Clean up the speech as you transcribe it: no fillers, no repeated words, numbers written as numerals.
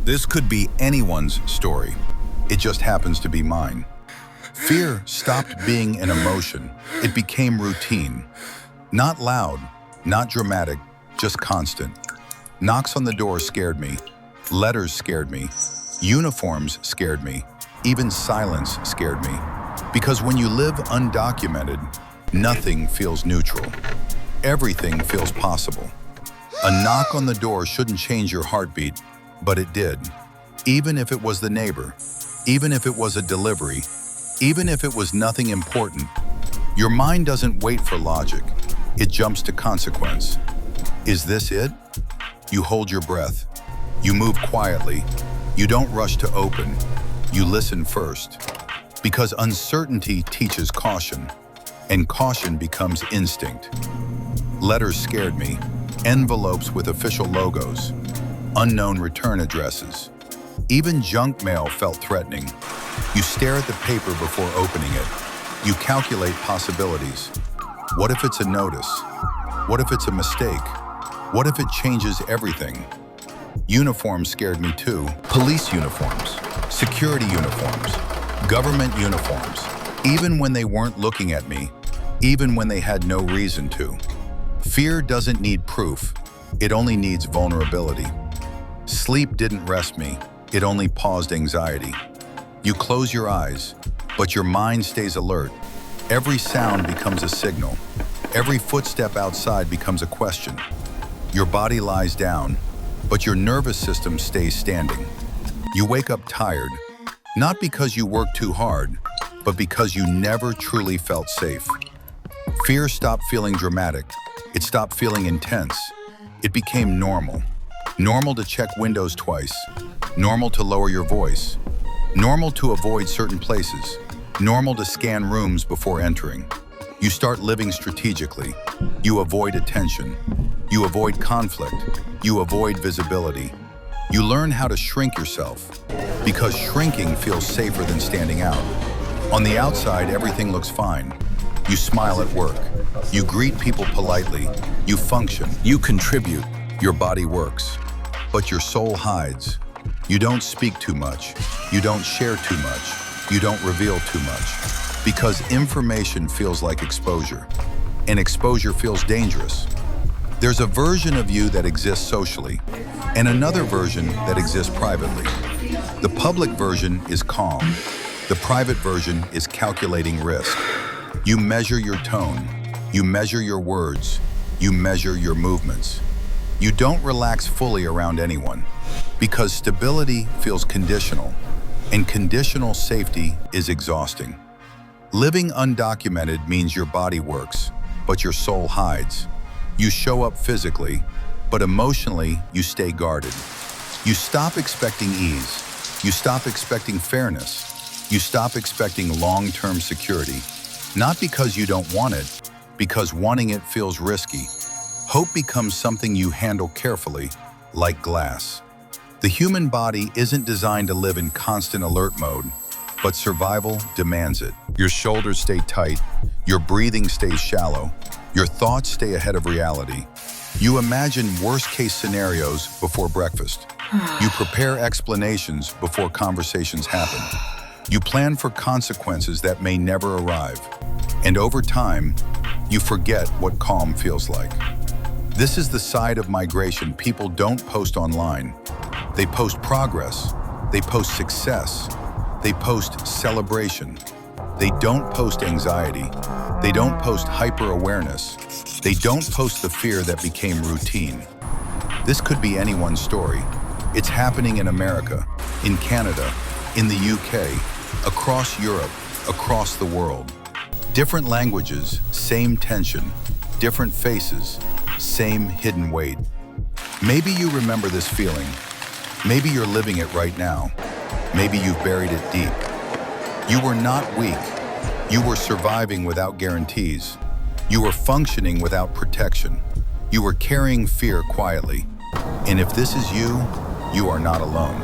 This could be anyone's story. It just happens to be mine. Fear stopped being an emotion. It became routine. Not loud, not dramatic, just constant. Knocks on the door scared me. Letters scared me. Uniforms scared me. Even silence scared me. Because when you live undocumented, nothing feels neutral. Everything feels possible. A knock on the door shouldn't change your heartbeat, but it did. Even if it was the neighbor, even if it was a delivery, even if it was nothing important, your mind doesn't wait for logic. It jumps to consequence. Is this it? You hold your breath. You move quietly. You don't rush to open. You listen first. Because uncertainty teaches caution, and caution becomes instinct. Letters scared me. Envelopes with official logos. Unknown return addresses. Even junk mail felt threatening. You stare at the paper before opening it. You calculate possibilities. What if it's a notice? What if it's a mistake? What if it changes everything? Uniforms scared me too. Police uniforms, security uniforms, government uniforms. Even when they weren't looking at me, even when they had no reason to. Fear doesn't need proof. It only needs vulnerability. Sleep didn't rest me. It only paused anxiety. You close your eyes, but your mind stays alert. Every sound becomes a signal. Every footstep outside becomes a question. Your body lies down, but your nervous system stays standing. You wake up tired, not because you worked too hard, but because you never truly felt safe. Fear stopped feeling dramatic. It stopped feeling intense. It became normal. Normal to check windows twice. Normal to lower your voice. Normal to avoid certain places. Normal to scan rooms before entering. You start living strategically. You avoid attention. You avoid conflict. You avoid visibility. You learn how to shrink yourself, because shrinking feels safer than standing out. On the outside, everything looks fine. You smile at work. You greet people politely. You function. You contribute. Your body works. But your soul hides. You don't speak too much. You don't share too much. You don't reveal too much. Because information feels like exposure. And exposure feels dangerous. There's a version of you that exists socially, and another version that exists privately. The public version is calm. The private version is calculating risk. You measure your tone. You measure your words. You measure your movements. You don't relax fully around anyone, because stability feels conditional, and conditional safety is exhausting. Living undocumented means your body works, but your soul hides. You show up physically, but emotionally you stay guarded. You stop expecting ease. You stop expecting fairness. You stop expecting long-term security. Not because you don't want it, because wanting it feels risky. Hope becomes something you handle carefully, like glass. The human body isn't designed to live in constant alert mode, but survival demands it. Your shoulders stay tight, your breathing stays shallow, your thoughts stay ahead of reality. You imagine worst-case scenarios before breakfast. You prepare explanations before conversations happen. You plan for consequences that may never arrive. And over time, you forget what calm feels like. This is the side of migration people don't post online. They post progress. They post success. They post celebration. They don't post anxiety. They don't post hyper-awareness. They don't post the fear that became routine. This could be anyone's story. It's happening in America, in Canada, in the UK, across Europe, across the world. Different languages, same tension. Different faces, same hidden weight. Maybe you remember this feeling. Maybe you're living it right now. Maybe you've buried it deep. You were not weak. You were surviving without guarantees. You were functioning without protection. You were carrying fear quietly. And if this is you, you are not alone.